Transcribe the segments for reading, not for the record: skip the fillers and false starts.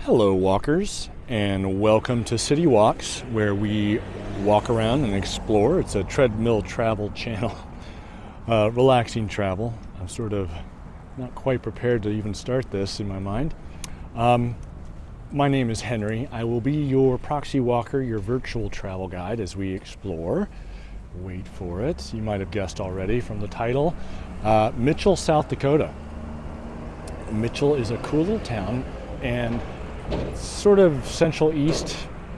Hello walkers, and welcome to City Walks, where we walk around and explore. It's a treadmill travel channel, relaxing travel. I'm sort of not quite prepared to even start this in my mind. My name is Henry. I will be your proxy walker, your virtual travel guide as we explore. Wait for it. You might have guessed already from the title. Mitchell, South Dakota. Mitchell is a cool little town and sort of central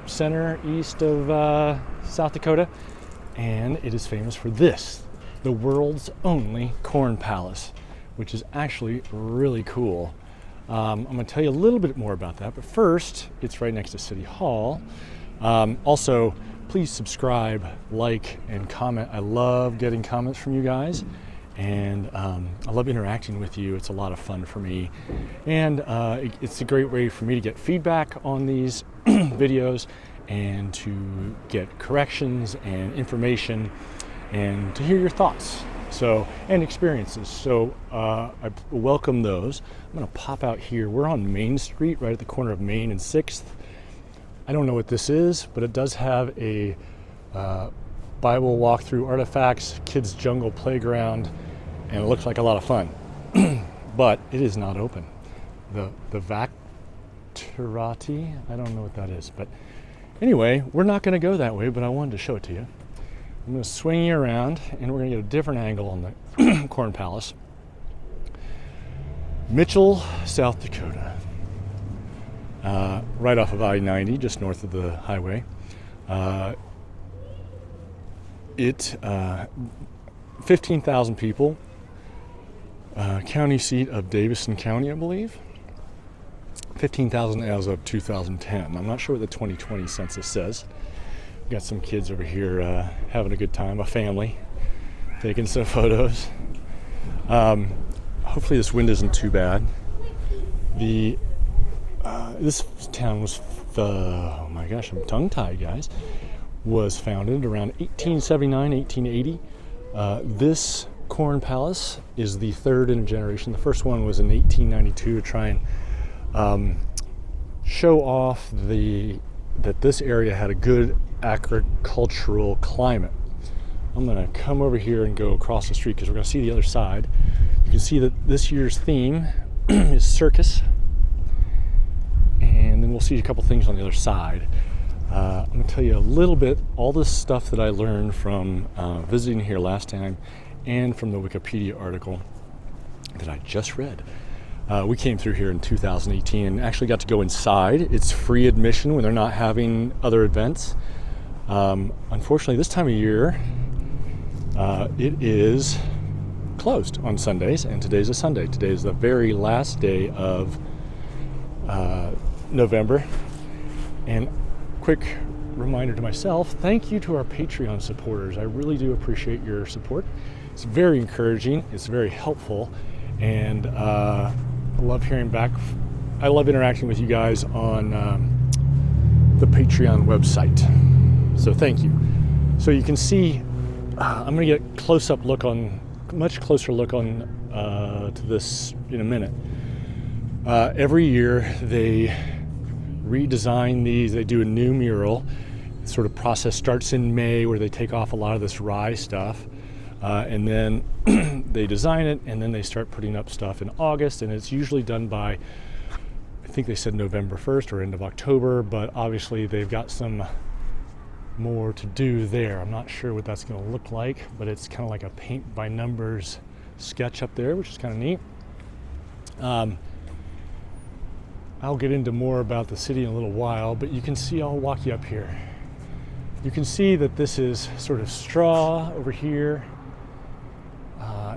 center east of South Dakota, and it is famous for this, the world's only corn palace, which is actually really cool. I'm going to tell you a little bit more about that, but first, it's right next to City Hall. Also, please subscribe, like, and comment. I love getting comments from you guys, and I love interacting with you. It's a lot of fun for me, and it's a great way for me to get feedback on these videos and to get corrections and information and to hear your thoughts and experiences. So I welcome those. I'm going to pop out here. We're on Main Street, right at the corner of Main and 6th. I don't know what this is, but it does have a Bible walkthrough artifacts, kids jungle playground, and it looks like a lot of fun. But it is not open. The Vactorati, I don't know what that is, but anyway, we're not going to go that way, but I wanted to show it to you. I'm going to swing you around, and we're going to get a different angle on the Corn Palace. Mitchell, South Dakota, right off of I-90, just north of the highway. 15,000 people. County seat of Davison County, I believe. 15,000 as of 2010. I'm not sure what the 2020 census says. Got some kids over here having a good time, a family, taking some photos. Hopefully this wind isn't too bad. This town was, oh my gosh, I'm tongue-tied, guys, was founded around 1879, 1880. This Corn Palace is the third in a generation. The first one was in 1892 to try and show off that this area had a good agricultural climate. I'm going to come over here and go across the street because we're going to see the other side. You can see that this year's theme is circus, and then we'll see a couple things on the other side. I'm going to tell you a little bit, all this stuff that I learned from visiting here last time and from the Wikipedia article that I just read. We came through here in 2018 and actually got to go inside. It's free admission when they're not having other events. Unfortunately, this time of year, it is closed on Sundays, and today's a Sunday. Today is the very last day of November. And quick reminder to myself, thank you to our Patreon supporters. I really do appreciate your support. It's very encouraging, it's very helpful, and I love hearing back. I love interacting with you guys on the Patreon website. So thank you. So you can see, I'm going to get much closer look on to this in a minute. Every year they redesign these. They do a new mural. Sort of process starts in May, where they take off a lot of this rye stuff, and then they design it, and then they start putting up stuff in August, and it's usually done by, I think they said November 1st or end of October, but obviously they've got some more to do there. I'm not sure what that's going to look like, but it's kind of like a paint by numbers sketch up there, which is kind of neat. I'll get into more about the city in a little while, but you can see, I'll walk you up here. You can see that this is sort of straw over here.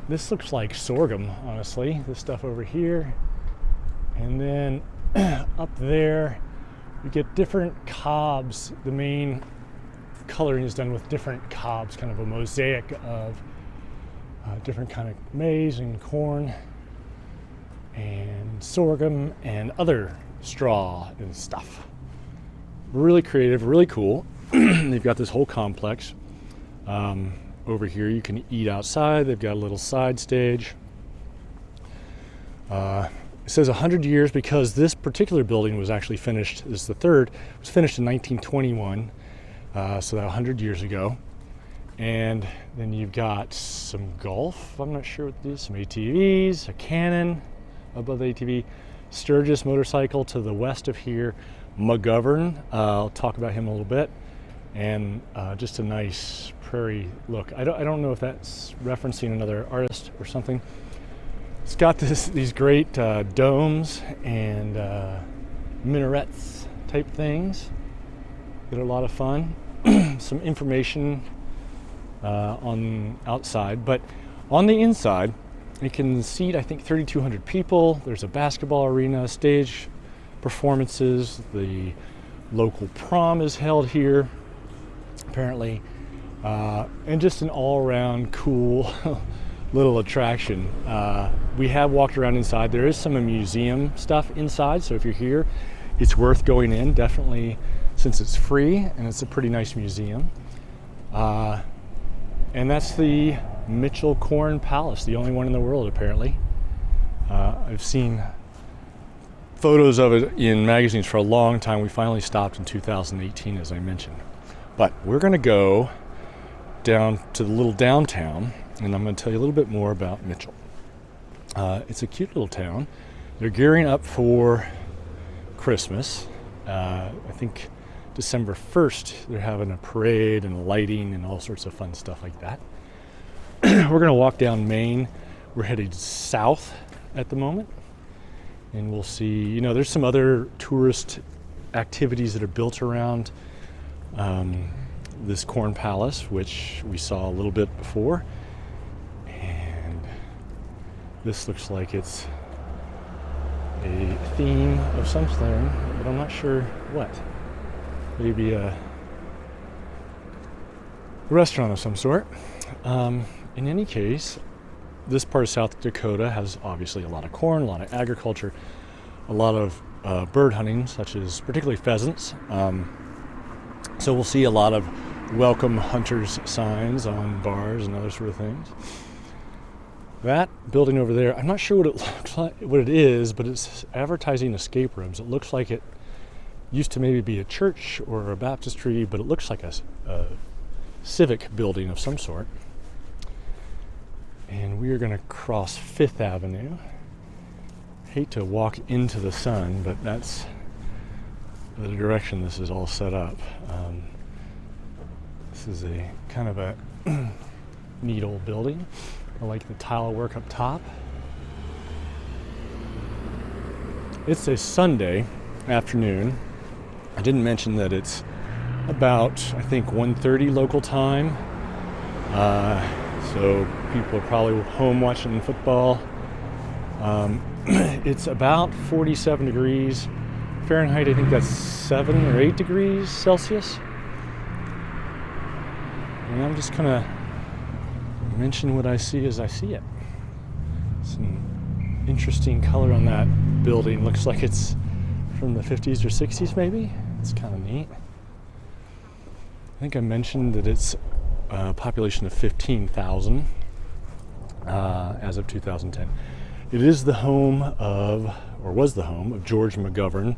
This looks like sorghum, honestly, this stuff over here. And then up there, you get different cobs. The main coloring is done with different cobs, kind of a mosaic of different kind of maize and corn and sorghum and other straw and stuff. Really creative, really cool. They've got this whole complex. Over here you can eat outside. They've got a little side stage. It says 100 years because this particular building was actually finished, this is the third, it was finished in 1921, so that 100 years ago. And then you've got some golf, I'm not sure what it is, some ATVs, a cannon above the ATV, Sturgis motorcycle to the west of here, McGovern, I'll talk about him a little bit, and just a nice prairie look. I don't know if that's referencing another artist or something. It's got these great domes and minarets type things that are a lot of fun. Some information on outside, but on the inside it can seat I think 3,200 people. There's a basketball arena, stage performances, the local prom is held here apparently, and just an all-around cool little attraction. We have walked around inside. There is some museum stuff inside, so if you're here, it's worth going in, definitely, since it's free and it's a pretty nice museum. And that's the Mitchell Corn Palace, the only one in the world apparently. I've seen photos of it in magazines for a long time. We finally stopped in 2018, as I mentioned. But we're going to go down to the little downtown, and I'm going to tell you a little bit more about Mitchell. It's a cute little town. They're gearing up for Christmas. I think December 1st, they're having a parade and lighting and all sorts of fun stuff like that. We're going to walk down Main. We're headed south at the moment, and we'll see, there's some other tourist activities that are built around this Corn Palace, which we saw a little bit before. And this looks like it's a theme of something, but I'm not sure what. Maybe a restaurant of some sort. In any case, this part of South Dakota has obviously a lot of corn, a lot of agriculture, a lot of bird hunting, such as particularly pheasants. So we'll see a lot of welcome hunters signs on bars and other sort of things. That building over there, I'm not sure what it looks like, what it is, but it's advertising escape rooms. It looks like it used to maybe be a church or a baptistry, but it looks like a civic building of some sort. And we are going to cross Fifth Avenue. Hate to walk into the sun, but that's the direction this is all set up. This is a kind of a neat old building. I like the tile work up top. It's a Sunday afternoon. I didn't mention that it's about, I think, 1:30 local time. So people are probably home watching football. It's about 47 degrees Fahrenheit. I think that's 7 or 8 degrees Celsius. And I'm just gonna mention what I see as I see it. Some interesting color on that building. Looks like it's from the 50s or 60s maybe. It's kind of neat. I think I mentioned that it's a population of 15,000 as of 2010. It is the home of, or was the home of, George McGovern,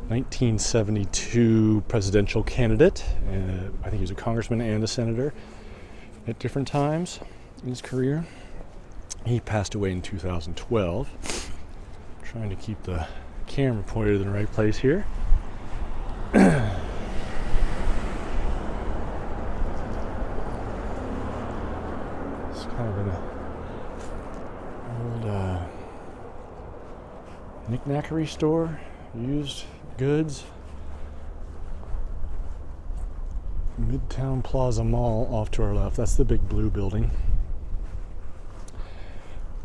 1972 presidential candidate. I think he was a congressman and a senator at different times in his career. He passed away in 2012. Trying to keep the camera pointed in the right place here. It's kind of an old knick-knackery store, used goods. Midtown Plaza Mall off to our left. That's the big blue building.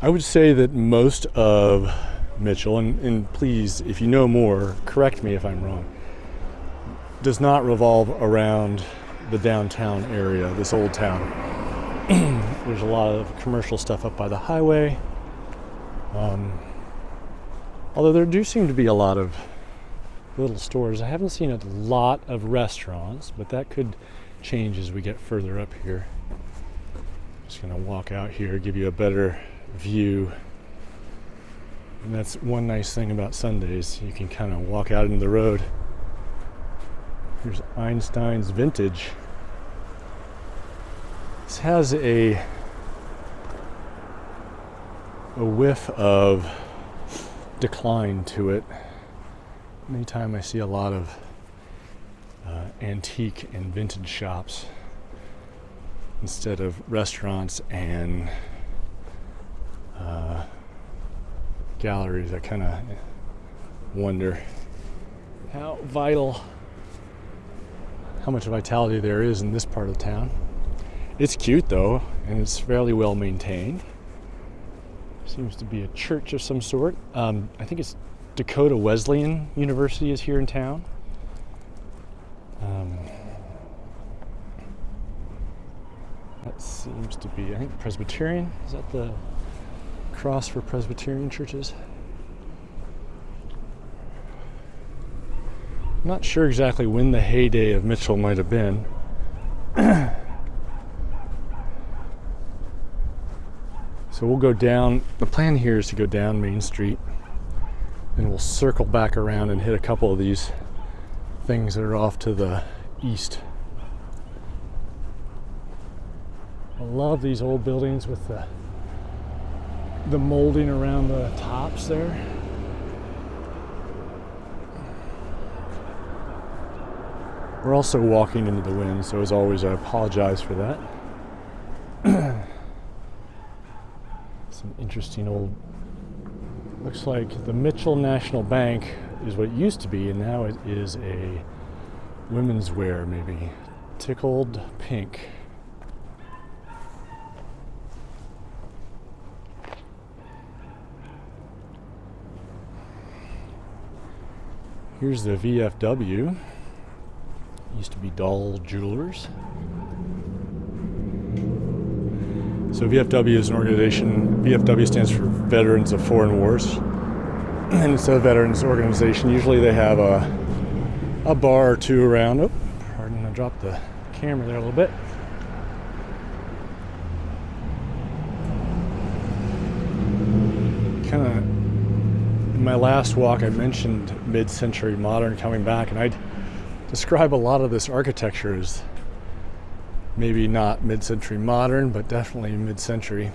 I would say that most of Mitchell, and please, if you know more, correct me if I'm wrong, does not revolve around the downtown area, this old town. There's a lot of commercial stuff up by the highway. Although there do seem to be a lot of little stores. I haven't seen a lot of restaurants, but that could change as we get further up here. Just gonna walk out here, give you a better view And that's one nice thing about Sundays. You can kind of walk out into the road. Here's Einstein's Vintage. This has a whiff of decline to it. Anytime I see a lot of antique and vintage shops instead of restaurants and galleries, I kind of wonder how much vitality there is in this part of town. It's cute though, and it's fairly well maintained. Seems to be a church of some sort. I think it's Dakota Wesleyan University is here in town. That seems to be, I think, Presbyterian. Is that the cross for Presbyterian churches? I'm not sure exactly when the heyday of Mitchell might have been. So we'll go down, the plan here is to go down Main Street, and we'll circle back around and hit a couple of these things that are off to the east. I love these old buildings with the molding around the tops there. We're also walking into the wind, so as always I apologize for that. Some interesting old, looks like the Mitchell National Bank is what it used to be, and now it is a women's wear, maybe. Tickled pink. Here's the VFW. Used to be Doll Jewelers. So VFW is an organization. VFW stands for Veterans of Foreign Wars. And it's a veterans organization. Usually they have a bar or two around. Oh, pardon, I dropped the camera there a little bit. Kind of, in my last walk I mentioned mid-century modern coming back, and I'd describe a lot of this architecture as maybe not mid-century modern, but definitely mid-century,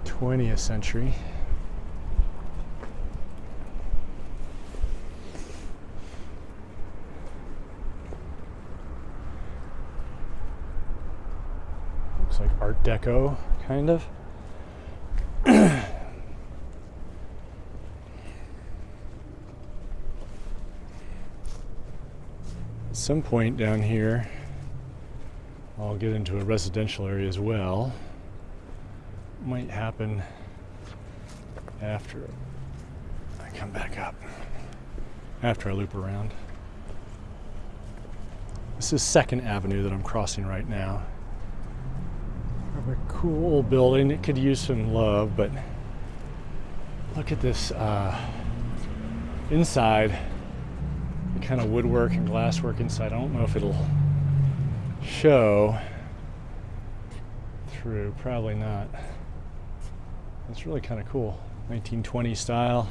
20th century. Looks like Art Deco, kind of. At some point down here, I'll get into a residential area as well. Might happen after I come back up, after I loop around. This is 2nd Avenue that I'm crossing right now. A cool old building. It could use some love, but look at this inside. The kind of woodwork and glasswork inside. I don't know if it'll show through. Probably not. It's really kind of cool. 1920 style.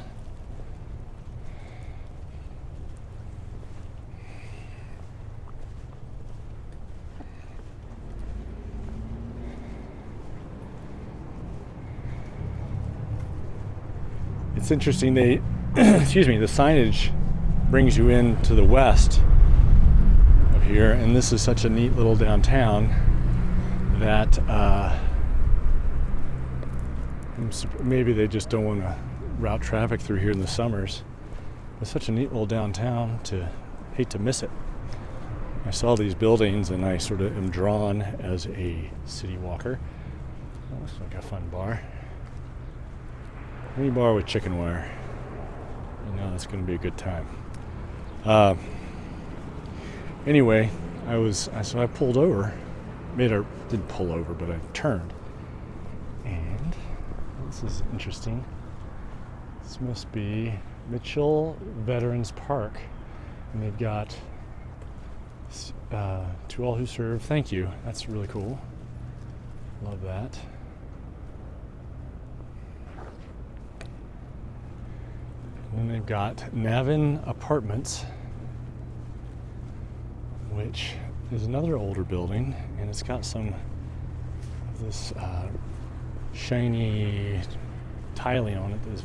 It's interesting, they excuse me, the signage brings you in to the west of here, and this is such a neat little downtown that maybe they just don't want to route traffic through here in the summers. It's such a neat little downtown, to hate to miss it. I saw these buildings and I sort of am drawn as a city walker. That looks like a fun bar. Any bar with chicken wire, you know it's going to be a good time. Anyway, so I pulled over, didn't pull over, but I turned, and this is interesting. This must be Mitchell Veterans Park, and they've got to all who serve, thank you. That's really cool. Love that. And they've got Navin Apartments, which is another older building, and it's got some of this shiny tiling on it that's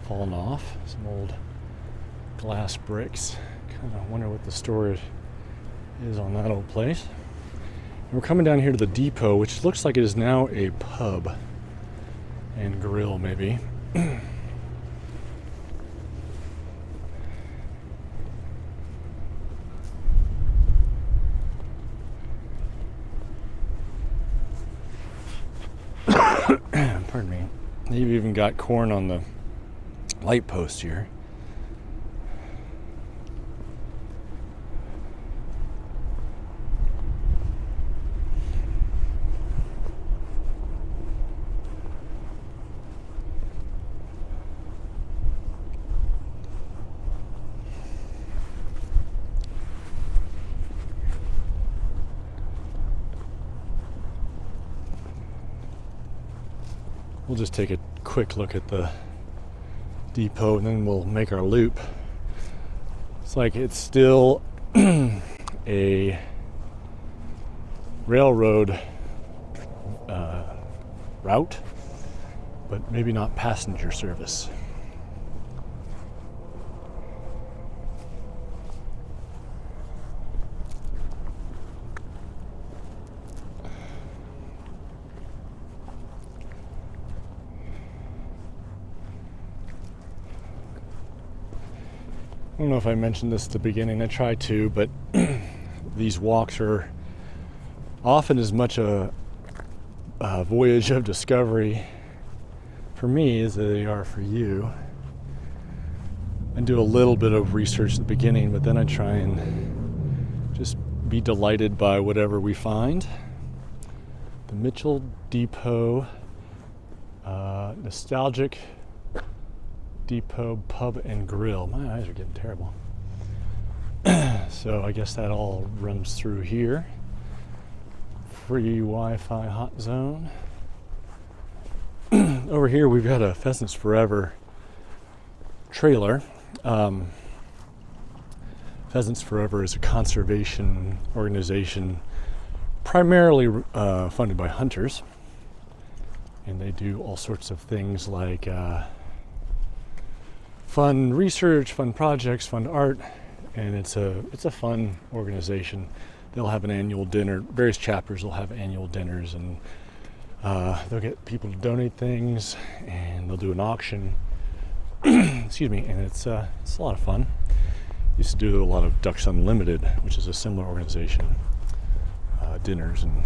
fallen off. Some old glass bricks. Kind of wonder what the story is on that old place. And we're coming down here to the depot, which looks like it is now a pub and grill, maybe. Pardon me. They've even got corn on the light post here. We'll just take a quick look at the depot and then we'll make our loop. It's like it's still a railroad route, but maybe not passenger service. I don't know if I mentioned this at the beginning. I try to, but these walks are often as much a voyage of discovery for me as they are for you. I do a little bit of research at the beginning, but then I try and just be delighted by whatever we find. The Mitchell Depot Nostalgic Depot Pub and Grill. My eyes are getting terrible. So I guess that all runs through here. Free Wi-Fi hot zone. Over here we've got a Pheasants Forever trailer. Pheasants Forever is a conservation organization primarily funded by hunters. And they do all sorts of things like fun research, fun projects, fun art, and it's a fun organization. They'll have an annual dinner. Various chapters will have annual dinners, and they'll get people to donate things, and they'll do an auction. Excuse me, and it's a lot of fun. Used to do a lot of Ducks Unlimited, which is a similar organization, dinners and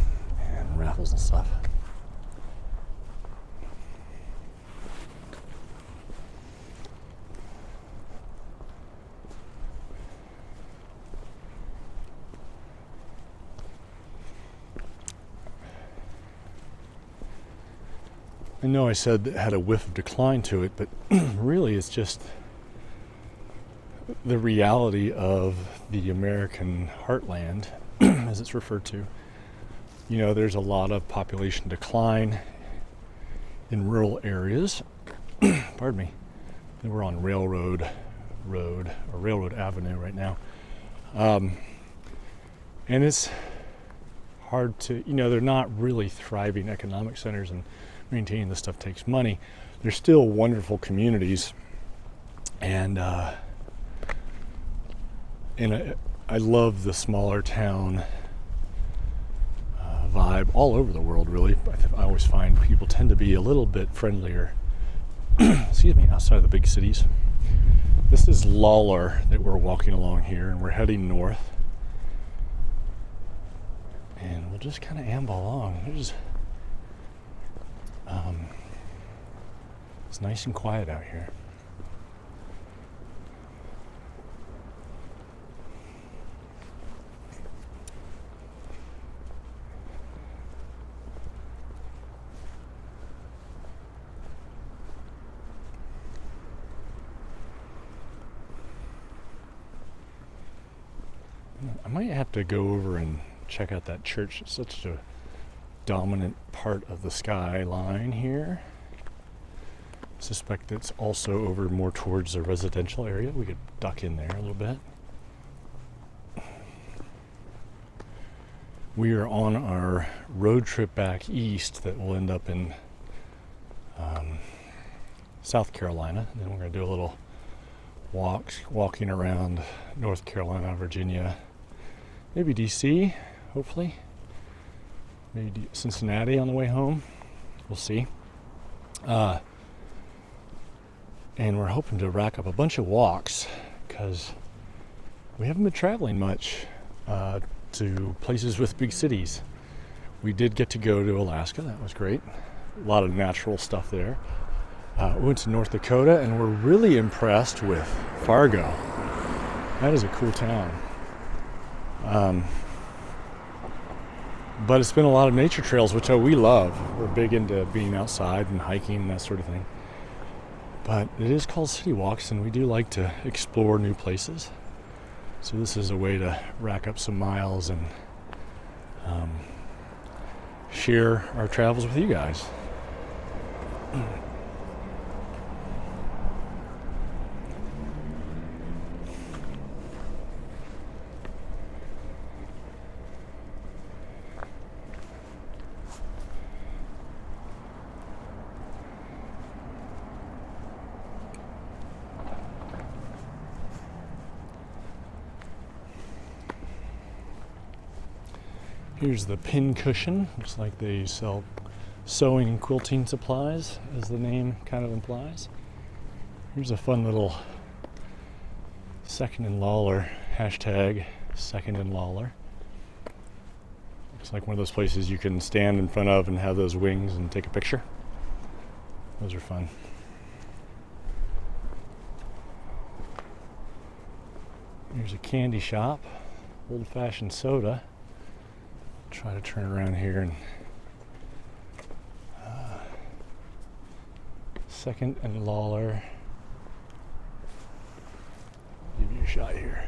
raffles and stuff. I know I said it had a whiff of decline to it, but really it's just the reality of the American heartland, as it's referred to. You know, there's a lot of population decline in rural areas. Pardon me. We're on Railroad Avenue right now. And it's hard to, they're not really thriving economic centers, and maintaining this stuff takes money. They're still wonderful communities, and I love the smaller town vibe all over the world, really. I always find people tend to be a little bit friendlier excuse me, outside of the big cities. This is Lawler that we're walking along here, and we're heading north, and we'll just kind of amble along. It's nice and quiet out here. I might have to go over and check out that church. It's such a dominant part of the skyline here. Suspect it's also over more towards the residential area. We could duck in there a little bit. We are on our road trip back east that will end up in South Carolina. And then we're going to do a little walking around North Carolina, Virginia, maybe DC, hopefully. Maybe Cincinnati on the way home. We'll see. And we're hoping to rack up a bunch of walks because we haven't been traveling much to places with big cities. We did get to go to Alaska. That was great. A lot of natural stuff there. We went to North Dakota and we're really impressed with Fargo. That is a cool town. But it's been a lot of nature trails, which we love. We're big into being outside and hiking and that sort of thing. But it is called City Walks, and we do like to explore new places. So this is a way to rack up some miles and share our travels with you guys. Here's the pin cushion. Looks like they sell sewing and quilting supplies, as the name kind of implies. Here's a fun little Second and Lawler, hashtag Second and Lawler. Looks like one of those places you can stand in front of and have those wings and take a picture. Those are fun. Here's a candy shop, old-fashioned soda. Try to turn around here and Second and Lawler. Give you a shot here.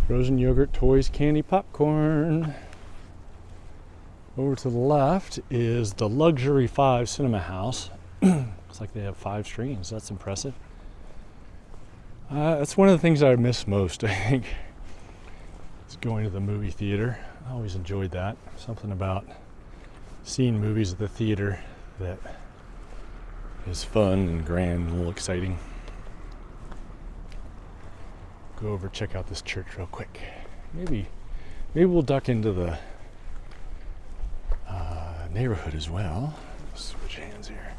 Frozen yogurt, toys, candy, popcorn. Over to the left is the Luxury 5 Cinema House. Looks like they have 5 screens. That's impressive. That's one of the things I miss most, I think. Going to the movie theater. I always enjoyed that. Something about seeing movies at the theater that is fun and grand and a little exciting. Go over, check out this church real quick. Maybe we'll duck into the neighborhood as well. Switch hands here.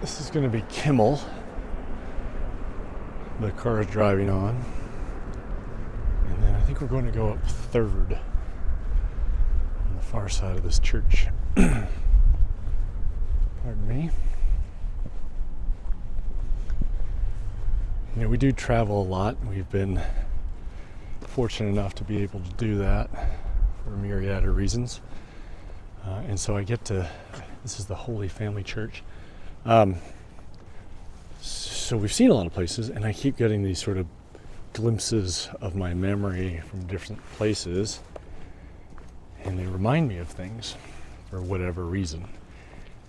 This is going to be Kimmel. The car is driving on. And then I think we're going to go up 3rd on the far side of this church. Pardon me. You know, we do travel a lot. We've been fortunate enough to be able to do that for a myriad of reasons. And so I get to, this is the Holy Family Church. So we've seen a lot of places, and I keep getting these sort of glimpses of my memory from different places, and they remind me of things for whatever reason.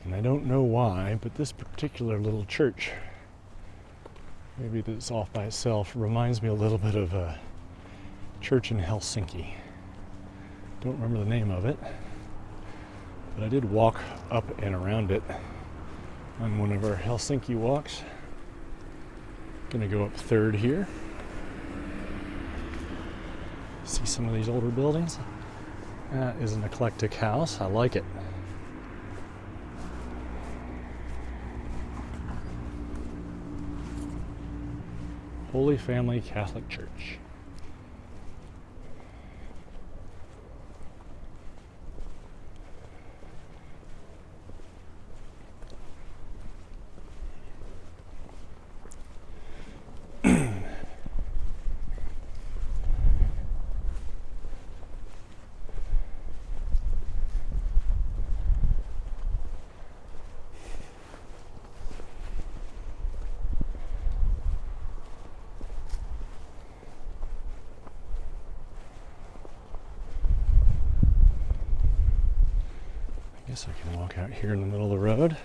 And I don't know why, but this particular little church, maybe that's off by itself, reminds me a little bit of a church in Helsinki. Don't remember the name of it, but I did walk up and around it on one of our Helsinki walks. Gonna go up 3rd here. See some of these older buildings. That is an eclectic house. I like it. Holy Family Catholic Church. I guess I can walk out here in the middle of the road.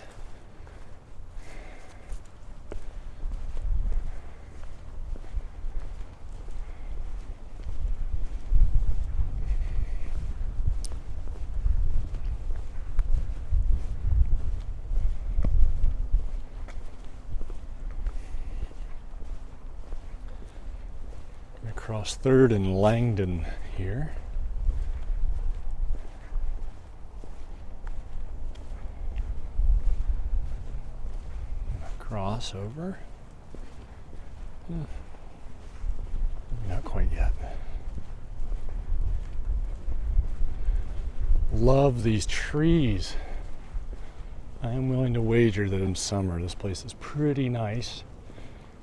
Across 3rd and Langdon here. Crossover. Not quite yet. Love these trees. I am willing to wager that in summer this place is pretty nice.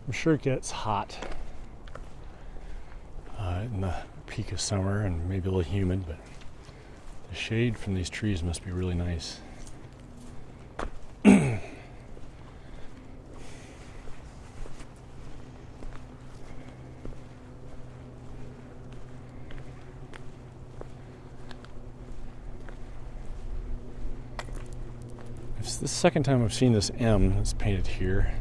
I'm sure it gets hot in the peak of summer and maybe a little humid, but the shade from these trees must be really nice. It's the second time I've seen this M that's painted here.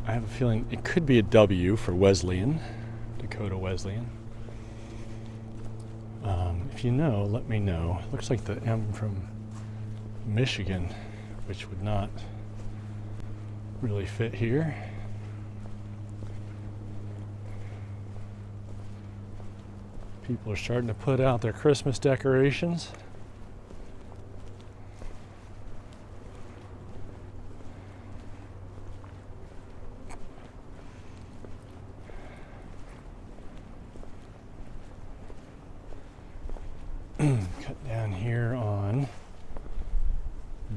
I have a feeling it could be a W for Wesleyan, Dakota Wesleyan. If you know, let me know. It looks like the M from Michigan, which would not really fit here. People are starting to put out their Christmas decorations. Cut down here on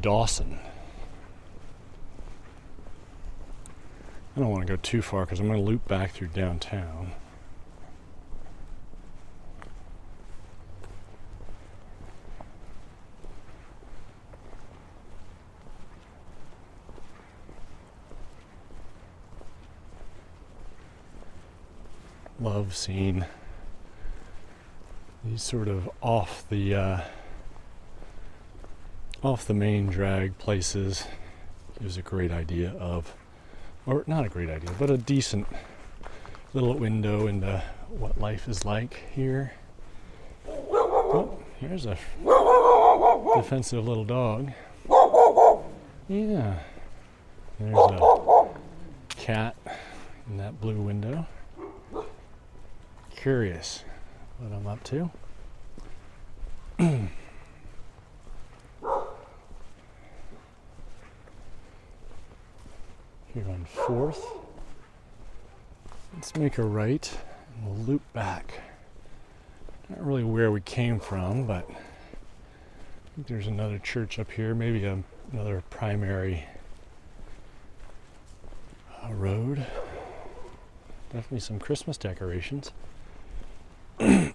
Dawson. I don't want to go too far because I'm going to loop back through downtown. Love seeing these sort of off the main drag places. Gives a great idea of, or not a great idea, but a decent little window into what life is like here. Oh, here's a defensive little dog. Yeah. There's a cat in that blue window. Curious what I'm up to. Here on 4th. Let's make a right and we'll loop back. Not really where we came from, but I think there's another church up here, maybe another primary road. Definitely some Christmas decorations. I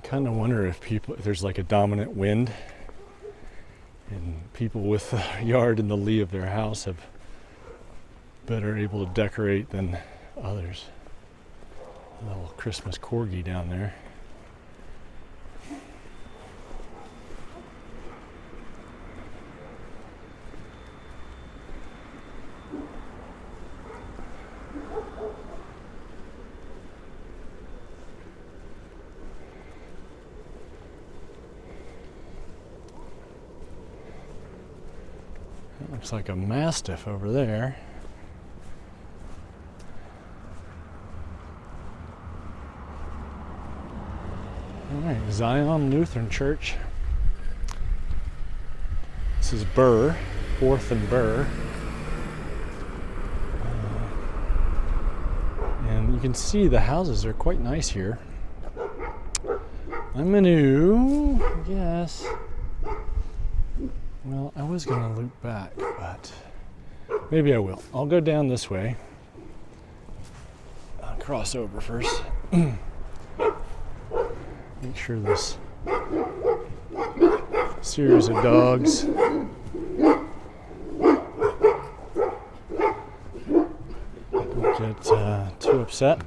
kind of wonder if there's like a dominant wind and people with a yard in the lee of their house have better able to decorate than others. A little Christmas corgi down there. Looks like a mastiff over there. All right, Zion Lutheran Church. This is Burr, 4th and Burr. you can see the houses are quite nice here. I'm gonna guess. Well, I was gonna loop back, but maybe I will. I'll go down this way. I'll cross over first. Make sure this series of dogs don't get too upset.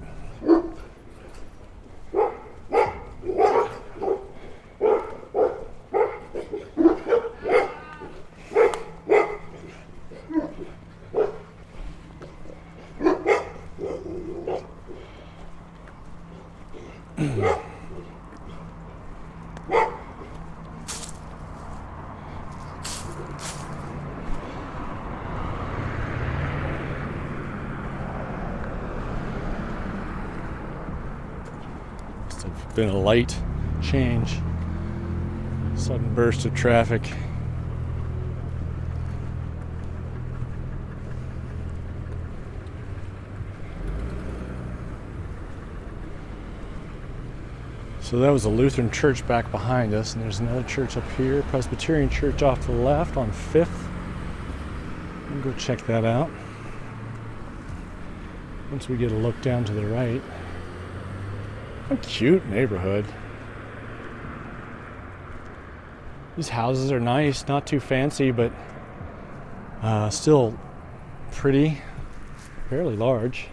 Been a light change, sudden burst of traffic. So that was a Lutheran church back behind us, and there's another church up here, Presbyterian church off to the left on 5th. We'll go check that out once we get a look down to the right. A cute neighborhood. These houses are nice, not too fancy, but still pretty, fairly large,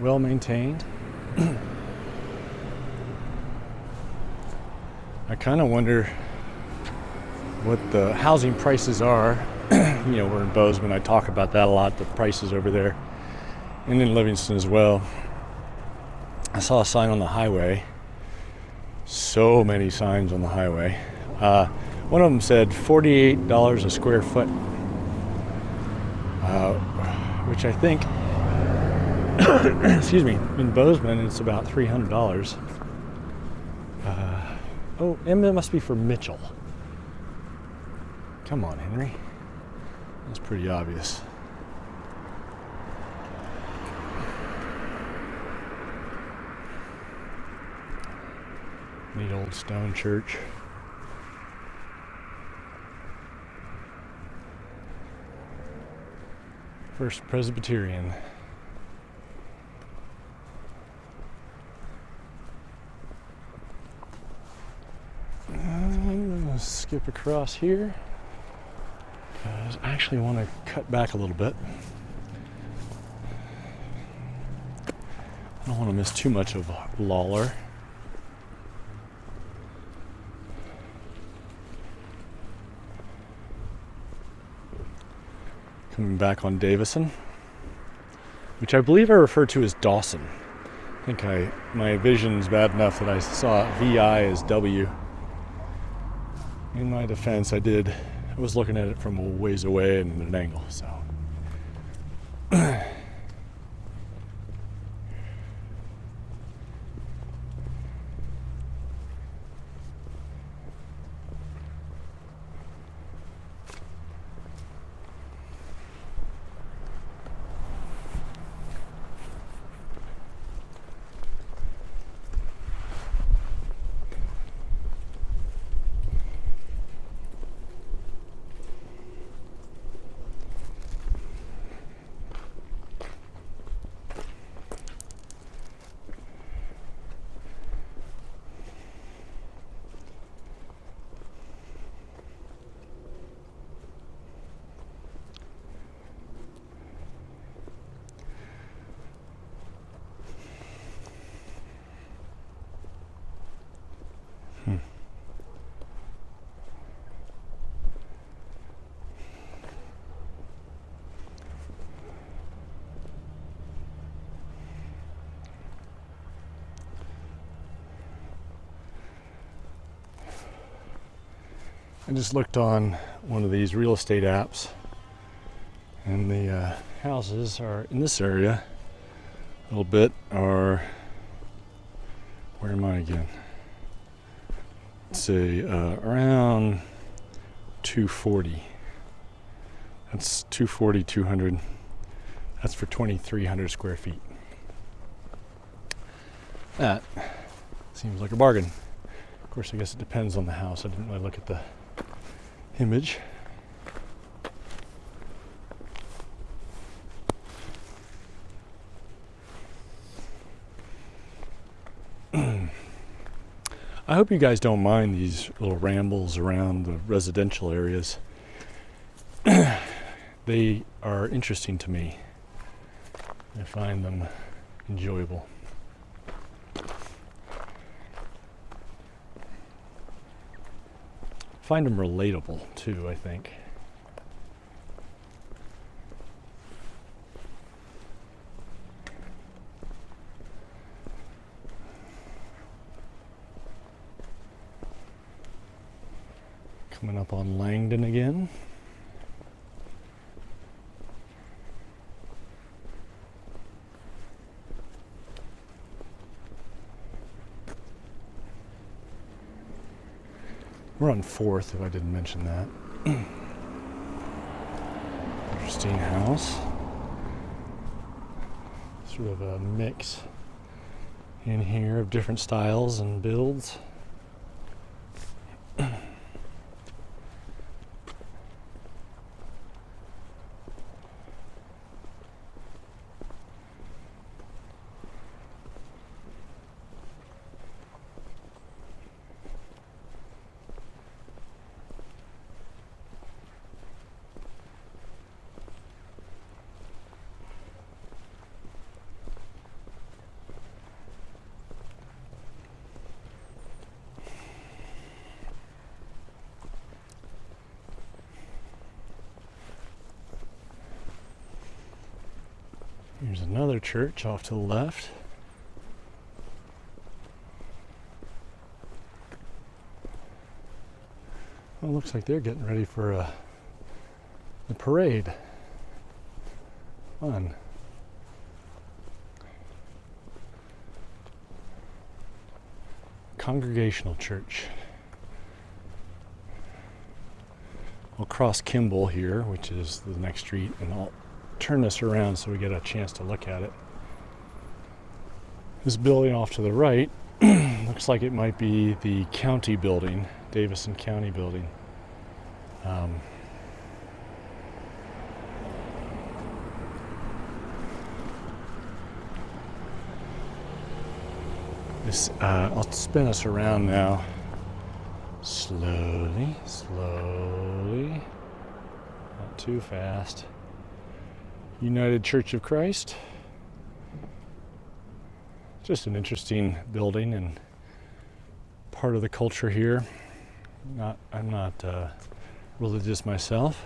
well maintained. I kind of wonder what the housing prices are. You know, we're in Bozeman. I talk about that a lot, the prices over there, and in Livingston as well. I saw a sign on the highway. So many signs on the highway. One of them said $48 a square foot, which I think, excuse me, in Bozeman it's about $300. Oh, and it must be for Mitchell. Come on, Henry. That's pretty obvious. Neat old stone church. First Presbyterian. I'm gonna skip across here because I actually want to cut back a little bit. I don't want to miss too much of Lawler. Coming back on Davison, which I believe I refer to as Dawson. I think my vision's bad enough that I saw VI as W. In my defense, I was looking at it from a ways away and at an angle, so. I just looked on one of these real estate apps, and the houses are in this area a little bit are, where am I again? Let's say around 240. That's 240, 200. That's for 2,300 square feet. That seems like a bargain. Of course, I guess it depends on the house. I didn't really look at the image. I hope you guys don't mind these little rambles around the residential areas. They are interesting to me. I find them enjoyable. Find them relatable too, I think. Coming up on Langdon again. We're on 4th, if I didn't mention that. Interesting house. Sort of a mix in here of different styles and builds. Here's another church off to the left. Well, it looks like they're getting ready for the parade. Fun. Congregational church. We'll cross Kimball here, which is the next street, and I'll turn this around so we get a chance to look at it. This building off to the right looks like it might be the county building, Davison County building. I'll spin us around now. Slowly, slowly. Not too fast. United Church of Christ. Just an interesting building and part of the culture here. I'm not religious myself.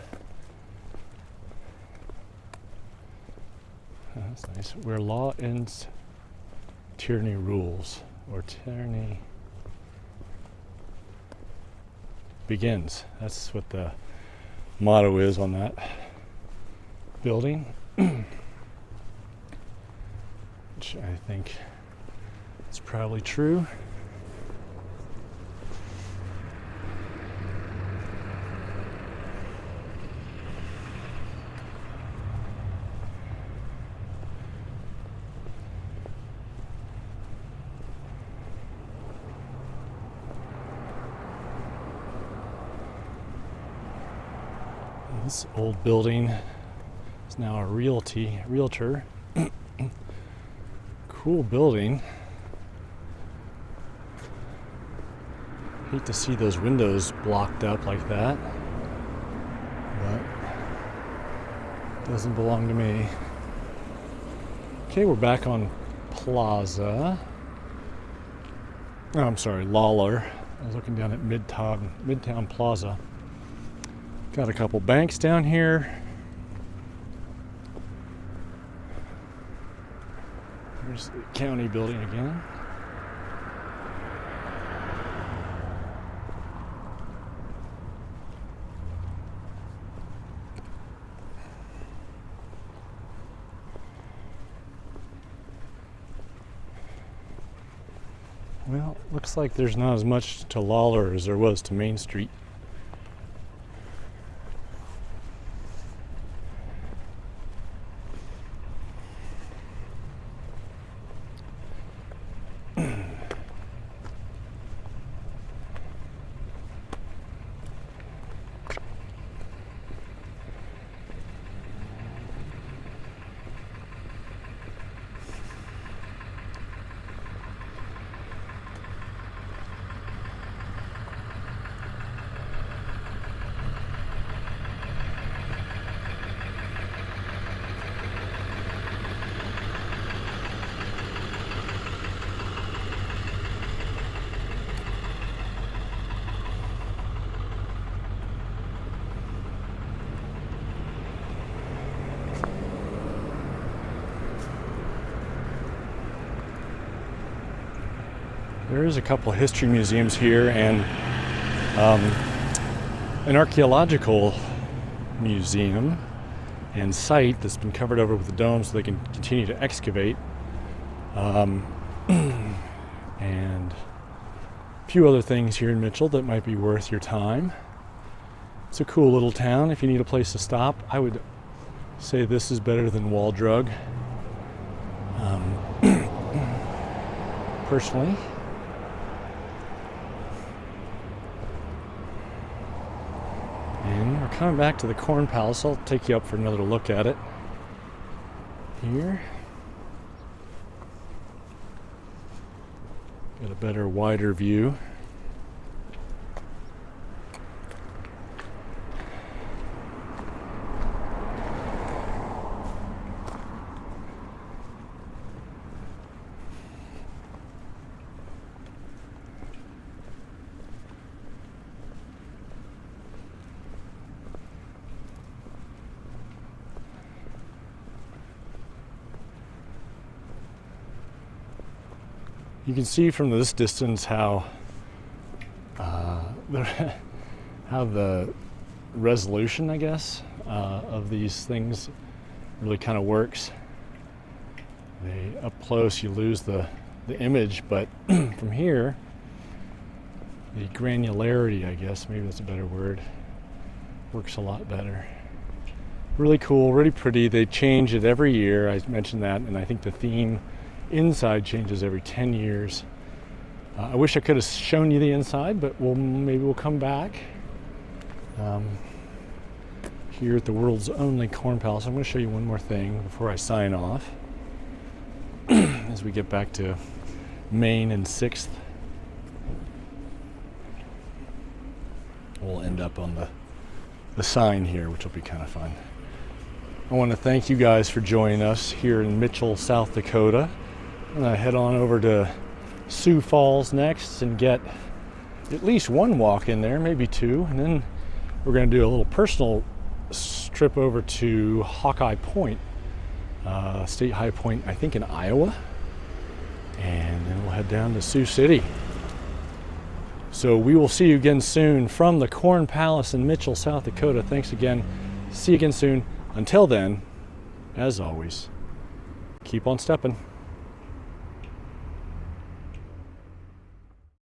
Oh, that's nice. Where law ends, tyranny rules, or tyranny begins. That's what the motto is on that building. Which I think is probably true. This old building is now a realtor. Cool building. Hate to see those windows blocked up like that, but it doesn't belong to me. Okay, we're back on Plaza. Oh, I'm sorry, Lawler. I was looking down at Midtown Plaza. Got a couple banks down here. There's the county building again. Well, looks like there's not as much to Lawler as there was to Main Street. There is a couple of history museums here and an archaeological museum and site that's been covered over with a dome so they can continue to excavate. And a few other things here in Mitchell that might be worth your time. It's a cool little town. If you need a place to stop, I would say this is better than Waldrug. Personally. And we're coming back to the Corn Palace. I'll take you up for another look at it here. Get a better, wider view. You can see from this distance how the resolution, I guess, of these things really kind of works. Up close you lose the image, but from here, the granularity, I guess, maybe that's a better word, works a lot better. Really cool, really pretty. They change it every year. I mentioned that, and I think the theme inside changes every 10 years. I wish I could have shown you the inside, but maybe we'll come back. Here at the world's only Corn Palace, I'm going to show you one more thing before I sign off. As we get back to Main and 6th, we'll end up on the sign here, which will be kind of fun. I want to thank you guys for joining us here in Mitchell, South Dakota. I'm going to head on over to Sioux Falls next and get at least one walk in there, maybe two, and then we're going to do a little personal trip over to Hawkeye Point, State High Point, I think in Iowa, and then we'll head down to Sioux City. So we will see you again soon from the Corn Palace in Mitchell, South Dakota. Thanks again. See you again soon. Until then, as always, keep on stepping.